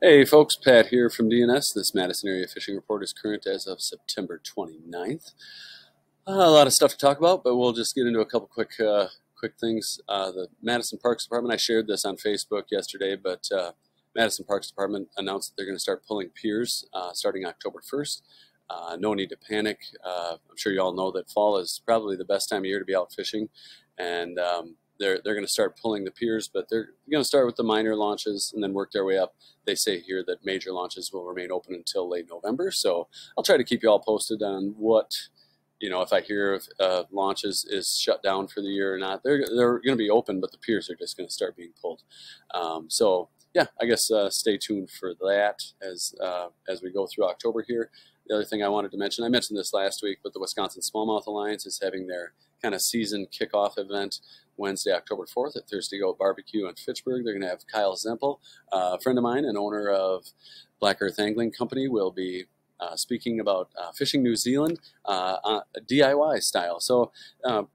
Hey folks, Pat here from DNS. This Madison area fishing report is current as of September 29th. A lot of stuff to talk about, but we'll just get into a couple quick things. The Madison Parks Department, I shared this on Facebook yesterday, but Madison Parks Department announced that they're going to start pulling piers starting October 1st. No need to panic. I'm sure you all know that fall is probably the best time of year to be out fishing, and they're going to start pulling the piers, but they're going to start with the minor launches and then work their way up. They say here that major launches will remain open until late November, so I'll try to keep you all posted on what, if I hear of launches is shut down for the year or not. They're going to be open, but the piers are just going to start being pulled. So yeah, I guess stay tuned for that as we go through October here. The other thing I wanted to mention, I mentioned this last week, but the Wisconsin Smallmouth Alliance is having their kind of season kickoff event Wednesday, October 4th at Thirsty Goat Barbecue in Fitchburg. They're going to have Kyle Zempel, a friend of mine and owner of Black Earth Angling Company, will be speaking about fishing New Zealand DIY style. So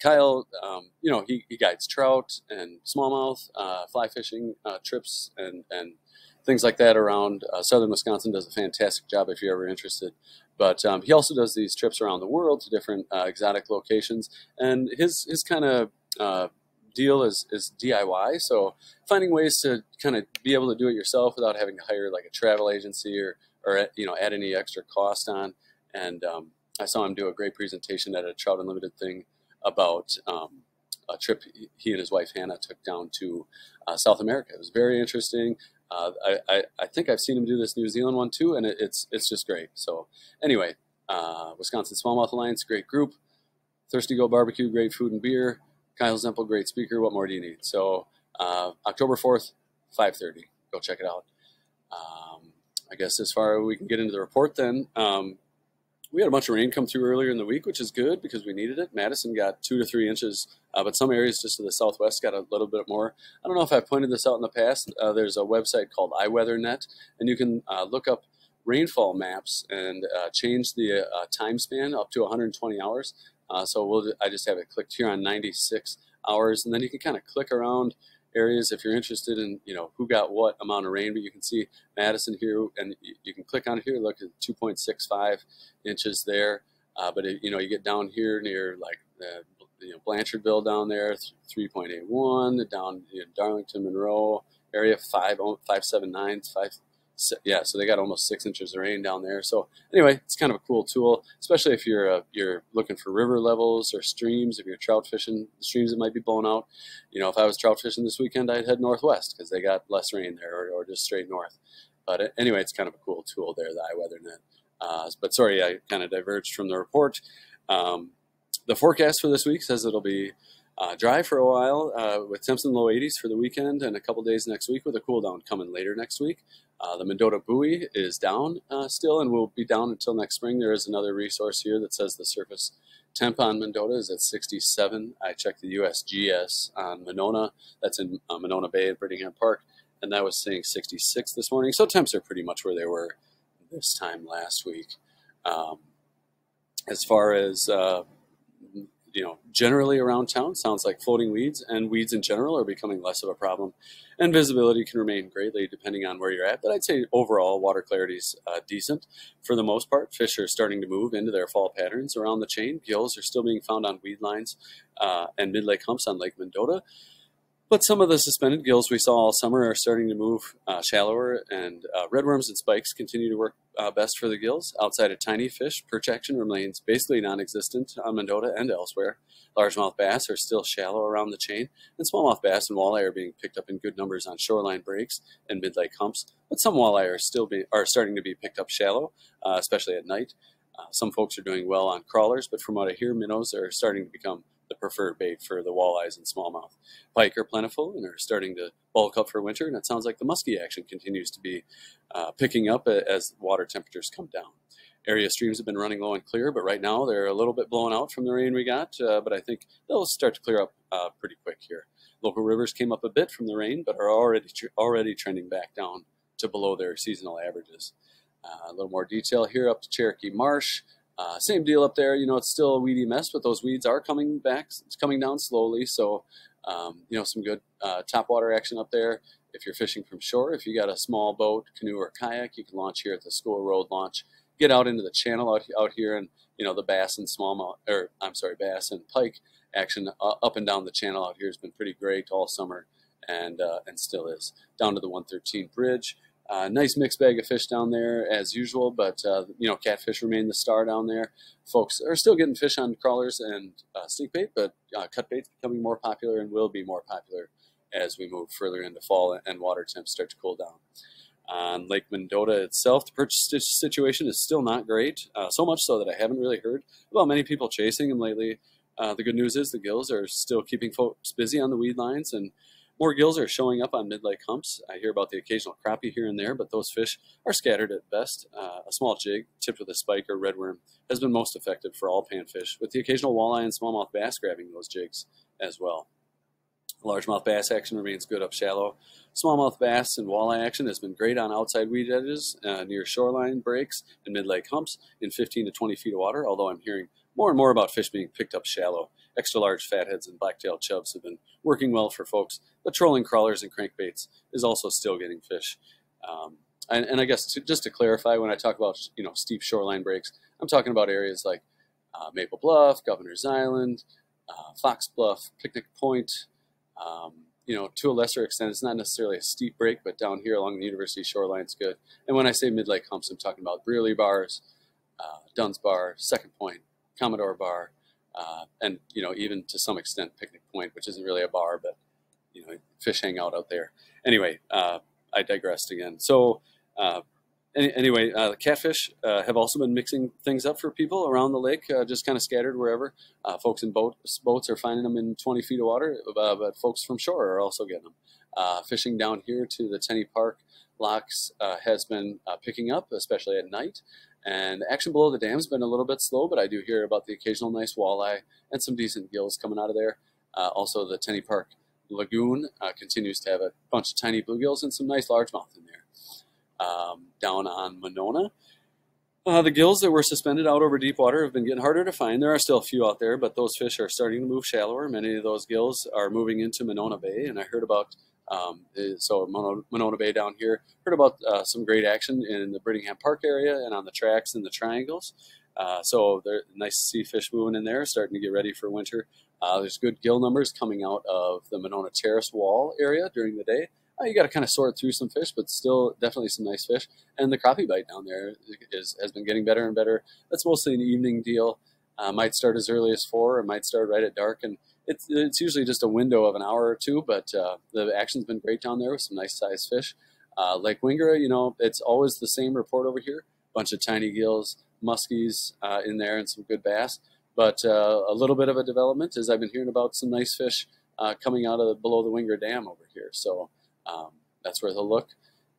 Kyle, he guides trout and smallmouth, fly fishing trips and things like that around southern Wisconsin. Does a fantastic job if you're ever interested. But he also does these trips around the world to different exotic locations. And his kind of deal is DIY. So finding ways to kind of be able to do it yourself without having to hire like a travel agency or add any extra cost on. And I saw him do a great presentation at a Trout Unlimited thing about a trip he and his wife Hannah took down to South America. It was very interesting. I think I've seen him do this New Zealand one too, and it's just great. So anyway, Wisconsin Smallmouth Alliance, great group. Thirsty Goat Barbecue, great food and beer. Kyle Zempel, great speaker. What more do you need? So October 4th, 5:30. Go check it out. I guess as far as we can get into the report then, we had a bunch of rain come through earlier in the week, which is good because we needed it. Madison got 2 to 3 inches, but some areas just to the southwest got a little bit more. I don't know if I've pointed this out in the past. There's a website called iWeatherNet, and you can look up rainfall maps and change the time span up to 120 hours. I just have it clicked here on 96 hours, and then you can kind of click around areas if you're interested in who got what amount of rain. But you can see Madison here, and you can click on here, look at 2.65 inches there. But you get down here near like Blanchardville down there, 3.81, down Darlington, Monroe area, 5.79, 5. So they got almost 6 inches of rain down there. So anyway, it's kind of a cool tool, especially if you're looking for river levels or streams. If you're trout fishing, the streams that might be blown out. If I was trout fishing this weekend, I'd head northwest because they got less rain there, or just straight north. But anyway, it's kind of a cool tool there, the iWeatherNet. But sorry, I kind of diverged from the report. The forecast for this week says it'll be dry for a while with temps in the low 80s for the weekend and a couple days next week with a cool down coming later next week. The Mendota buoy is down still and will be down until next spring. There is another resource here that says the surface temp on Mendota is at 67. I checked the USGS on Monona. That's in Monona Bay at Brittingham Park, and that was saying 66 this morning. So temps are pretty much where they were this time last week. As far as generally around town, sounds like floating weeds and weeds in general are becoming less of a problem, and visibility can remain greatly depending on where you're at. But I'd say overall water clarity is decent for the most part. Fish are starting to move into their fall patterns around the chain. Gills are still being found on weed lines and mid-lake humps on Lake Mendota. But some of the suspended gills we saw all summer are starting to move shallower, and redworms and spikes continue to work best for the gills. Outside of tiny fish, perch action remains basically non-existent on Mendota and elsewhere. Largemouth bass are still shallow around the chain, and smallmouth bass and walleye are being picked up in good numbers on shoreline breaks and mid-lake humps. But some walleye are starting to be picked up shallow, especially at night. Some folks are doing well on crawlers, but from what I hear, minnows are starting to become the preferred bait for the walleyes and smallmouth. Pike are plentiful and are starting to bulk up for winter, and it sounds like the muskie action continues to be picking up as water temperatures come down. Area streams have been running low and clear, but right now they're a little bit blown out from the rain we got, but I think they'll start to clear up pretty quick here. Local rivers came up a bit from the rain, but are already trending back down to below their seasonal averages. A little more detail here up to Cherokee Marsh. Same deal up there. It's still a weedy mess, but those weeds are coming back. It's coming down slowly. So, some good topwater action up there. If you're fishing from shore, if you got a small boat, canoe, or kayak, you can launch here at the School Road launch. Get out into the channel out here, and the bass and smallmouth, or I'm sorry, bass and pike action up and down the channel out here has been pretty great all summer, and still is. Down to the 113 bridge. Nice mixed bag of fish down there as usual, but catfish remain the star down there. Folks are still getting fish on crawlers and stink bait, but cut bait's becoming more popular and will be more popular as we move further into fall and water temps start to cool down. On Lake Mendota itself, the purchase situation is still not great, so much so that I haven't really heard about many people chasing them lately. The good news is the gills are still keeping folks busy on the weed lines, and more gills are showing up on mid-lake humps. I hear about the occasional crappie here and there, but those fish are scattered at best. A small jig tipped with a spike or redworm has been most effective for all panfish, with the occasional walleye and smallmouth bass grabbing those jigs as well. Largemouth bass action remains good up shallow. Smallmouth bass and walleye action has been great on outside weed edges, near shoreline breaks and mid-lake humps in 15 to 20 feet of water, although I'm hearing more and more about fish being picked up shallow. Extra large fatheads and black-tailed chubs have been working well for folks, but trolling crawlers and crankbaits is also still getting fish. And I guess just to clarify, when I talk about steep shoreline breaks, I'm talking about areas like Maple Bluff, Governor's Island, Fox Bluff, Picnic Point. To a lesser extent, it's not necessarily a steep break, but down here along the University shoreline is good. And when I say mid-lake humps, I'm talking about Brearley Bars, Dunn's Bar, Second Point, Commodore Bar, and even to some extent Picnic Point, which isn't really a bar, but fish hang out there. Anyway, I digressed again. So the catfish have also been mixing things up for people around the lake, just kind of scattered wherever. Folks in boats are finding them in 20 feet of water, but folks from shore are also getting them. Fishing down here to the Tenney Park locks has been picking up, especially at night. And action below the dam has been a little bit slow, but I do hear about the occasional nice walleye and some decent gills coming out of there. Also, the Tenney Park Lagoon continues to have a bunch of tiny bluegills and some nice largemouth in there. Down on Monona, the gills that were suspended out over deep water have been getting harder to find. There are still a few out there, but those fish are starting to move shallower. Many of those gills are moving into Monona Bay, and I heard about Monona Bay down here. Heard about some great action in the Brittingham Park area and on the tracks and the triangles. So they're nice to see fish moving in there, starting to get ready for winter. There's good gill numbers coming out of the Monona Terrace Wall area during the day. You got to kind of sort through some fish, but still definitely some nice fish. And the crappie bite down there has been getting better and better. That's mostly an evening deal. Might start as early as 4 or might start right at dark. And it's usually just a window of an hour or two, but the action's been great down there with some nice sized fish. Lake Wingara, it's always the same report over here. Bunch of tiny gills, muskies in there, and some good bass. But a little bit of a development is I've been hearing about some nice fish coming out of below the Wingara Dam over here. So that's worth a look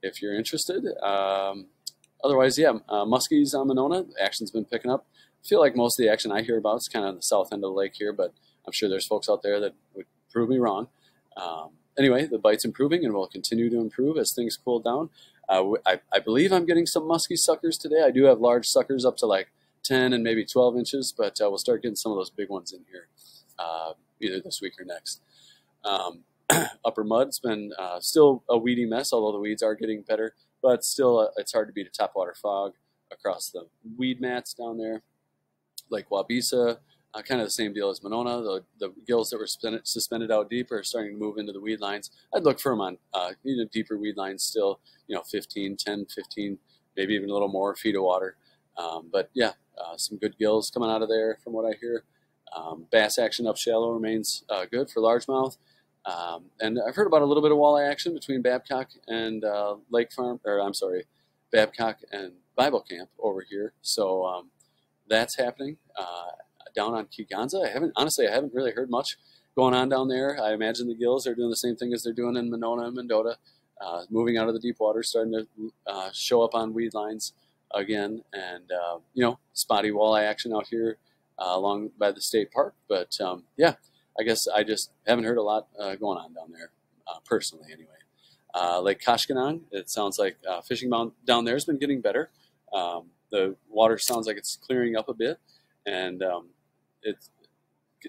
if you're interested. Otherwise, muskies on Monona, the action's been picking up. I feel like most of the action I hear about is kind of on the south end of the lake here, but I'm sure there's folks out there that would prove me wrong. Anyway, the bite's improving and will continue to improve as things cool down. I believe I'm getting some muskie suckers today. I do have large suckers up to like 10 and maybe 12 inches, but we'll start getting some of those big ones in here either this week or next. Upper Mud's been still a weedy mess, although the weeds are getting better, but still it's hard to beat a topwater fog across the weed mats down there. Lake Wabisa, kind of the same deal as Monona. The gills that were suspended out deep are starting to move into the weed lines. I'd look for them on deeper weed lines still, 10, 15, maybe even a little more feet of water. But yeah, some good gills coming out of there from what I hear. Bass action up shallow remains good for largemouth. And I've heard about a little bit of walleye action between Babcock and Babcock and Bible Camp over here. So that's happening. Down on Kegonsa, I haven't really heard much going on down there. I imagine the gills are doing the same thing as they're doing in Monona and Mendota, moving out of the deep water, starting to show up on weed lines again, and spotty walleye action out here along by the state park. But yeah, I guess I just haven't heard a lot going on down there, personally anyway. Lake Koshkonong, it sounds like fishing down there has been getting better. The water sounds like it's clearing up a bit, and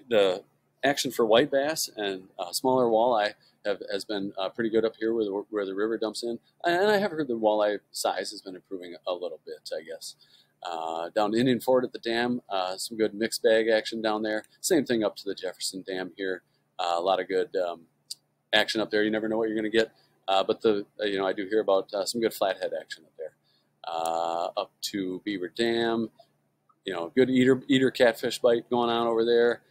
the action for white bass and smaller walleye has been pretty good up here where the river dumps in, and I have heard the walleye size has been improving a little bit, I guess. Down to Indian Ford at the dam, some good mixed bag action down there. Same thing up to the Jefferson Dam here. A lot of good action up there. You never know what you're going to get, but I do hear about some good flathead action up there. Up to Beaver Dam, good eater catfish bite going on over there.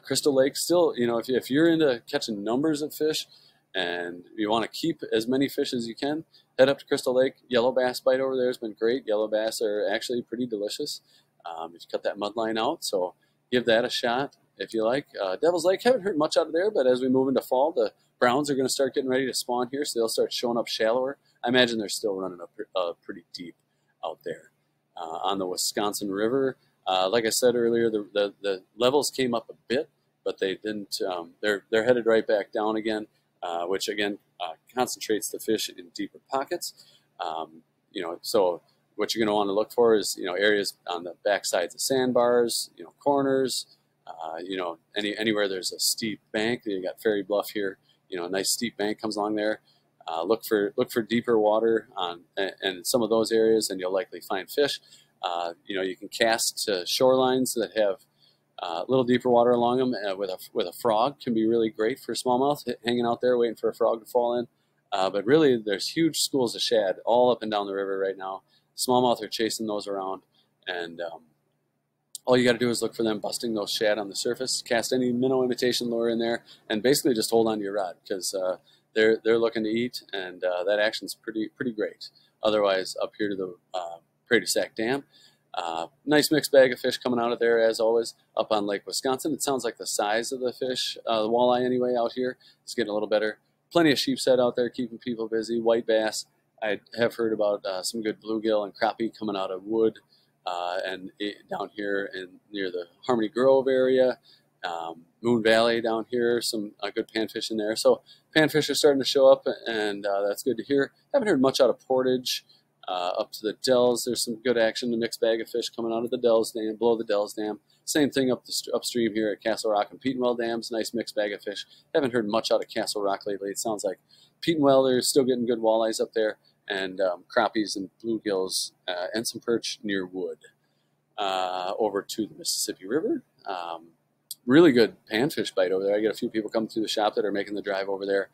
Crystal Lake still, if you're into catching numbers of fish and you want to keep as many fish as you can, head up to Crystal Lake. Yellow bass bite over there has been great. Yellow bass are actually pretty delicious if you cut that mud line out. So give that a shot if you like. Devil's Lake, haven't heard much out of there, but as we move into fall, the browns are going to start getting ready to spawn here, so they'll start showing up shallower. I imagine they're still running up pretty deep out there. On the Wisconsin River, like I said earlier, the levels came up a bit, but they didn't. They're headed right back down again, which again concentrates the fish in deeper pockets. So what you're going to want to look for is areas on the back sides of sandbars, corners, anywhere there's a steep bank. You got Ferry Bluff here. A nice steep bank comes along there. Look for deeper water and some of those areas, and you'll likely find fish. You can cast to shorelines that have a little deeper water along them with a frog. Can be really great for smallmouth, hanging out there waiting for a frog to fall in. But really, there's huge schools of shad all up and down the river right now. Smallmouth are chasing those around, and all you got to do is look for them busting those shad on the surface. Cast any minnow imitation lure in there, and basically just hold on to your rod because they're looking to eat, and that action's pretty great. Otherwise, up here to the Prairie du Sac Dam, nice mixed bag of fish coming out of there as always. Up on Lake Wisconsin, it sounds like the size of the fish, the walleye anyway, out here is getting a little better. Plenty of sheepshead out there keeping people busy. White bass. I have heard about some good bluegill and crappie coming out of Wood and down here near the Harmony Grove area. Moon Valley down here, some good panfish in there. So panfish are starting to show up, and that's good to hear. Haven't heard much out of Portage. Up to the Dells, there's some good action. The mixed bag of fish coming out of the Dells Dam, below the Dells Dam. Same thing upstream here at Castle Rock and Petenwell Dams. Nice mixed bag of fish. Haven't heard much out of Castle Rock lately. It sounds like Petenwell, they're still getting good walleyes up there, and crappies and bluegills and some perch near Wood. Over to the Mississippi River. Really good panfish bite over there. I get a few people coming through the shop that are making the drive over there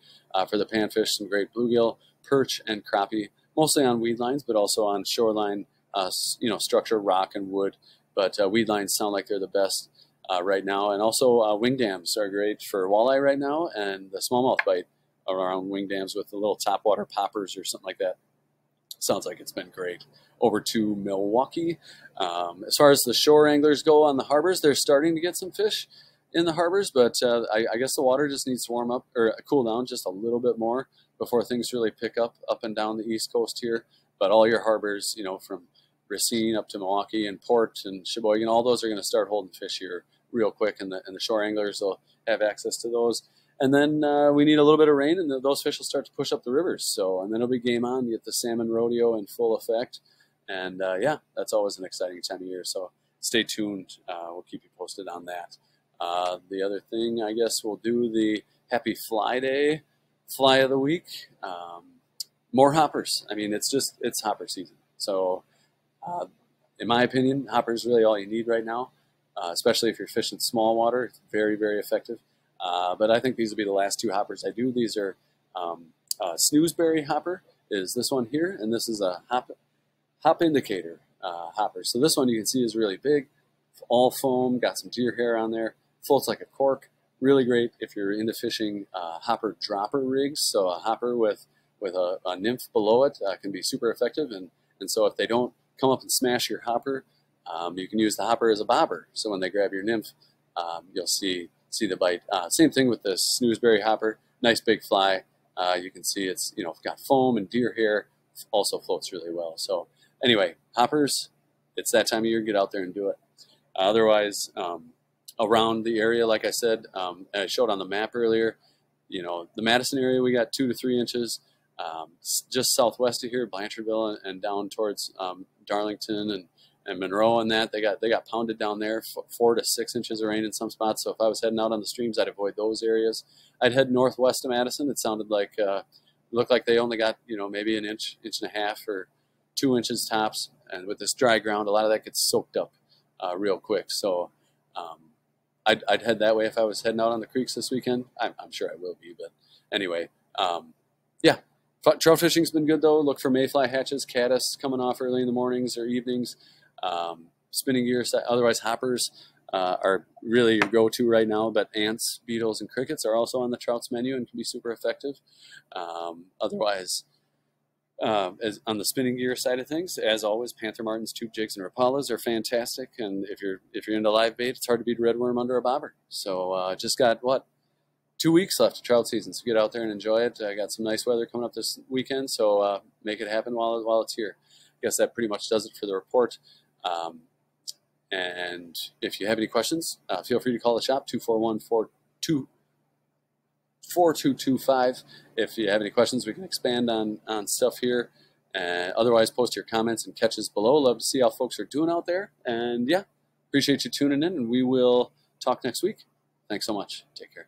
for the panfish. Some great bluegill, perch, and crappie, mostly on weed lines, but also on shoreline, structure, rock, and wood. But weed lines sound like they're the best right now. And also wing dams are great for walleye right now, and the smallmouth bite around wing dams with the little topwater poppers or something like that. Sounds like it's been great. Over to Milwaukee. As far as the shore anglers go on the harbors, they're starting to get some fish in the harbors, but I guess the water just needs to warm up or cool down just a little bit more before things really pick up and down the East Coast here. But all your harbors, from Racine up to Milwaukee and Port and Sheboygan, all those are going to start holding fish here real quick, and the shore anglers will have access to those. And then we need a little bit of rain, and those fish will start to push up the rivers. So, and then it'll be game on. You get the salmon rodeo in full effect. And yeah, that's always an exciting time of year. So stay tuned. We'll keep you posted on that. The other thing, I guess, we'll do the Happy Fly Day, Fly of the Week. More hoppers. I mean, it's hopper season. So in my opinion, hopper is really all you need right now, especially if you're fishing small water. It's very, very effective. But I think these will be the last two hoppers I do. These are snoozeberry hopper is this one here, and this is a hop indicator hopper. So this one you can see is really big, all foam, got some deer hair on there, floats like a cork. Really great if you're into fishing hopper dropper rigs. So a hopper with a nymph below it can be super effective. And so if they don't come up and smash your hopper, you can use the hopper as a bobber. So when they grab your nymph, you'll see the bite. Same thing with this snoozeberry hopper. Nice big fly. You can see it's got foam and deer hair. Also floats really well. So anyway, hoppers, it's that time of year. Get out there and do it. Otherwise, around the area, like I said, I showed on the map earlier, the Madison area, we got 2 to 3 inches. Just southwest of here, Blanchardville and down towards Darlington and Monroe and that, they got pounded down there, 4 to 6 inches of rain in some spots. So if I was heading out on the streams, I'd avoid those areas. I'd head northwest of Madison. It sounded like looked like they only got maybe an inch and a half, or 2 inches tops. And with this dry ground, a lot of that gets soaked up real quick. So I'd head that way if I was heading out on the creeks this weekend. I'm sure I will be, but anyway, yeah. Trout fishing's been good though. Look for mayfly hatches, caddis coming off early in the mornings or evenings. Spinning gear, otherwise hoppers are really your go-to right now. But ants, beetles, and crickets are also on the trout's menu and can be super effective. Otherwise, as on the spinning gear side of things, as always, Panther Martins, tube jigs, and Rapalas are fantastic. And if you're into live bait, it's hard to beat redworm under a bobber. So just got 2 weeks left of trout season, so get out there and enjoy it. I got some nice weather coming up this weekend, so make it happen while it's here. I guess that pretty much does it for the report. And if you have any questions, feel free to call the shop, 241-4225. If you have any questions, we can expand on stuff here. Otherwise, post your comments and catches below. Love to see how folks are doing out there. And yeah, appreciate you tuning in, and we will talk next week. Thanks so much. Take care.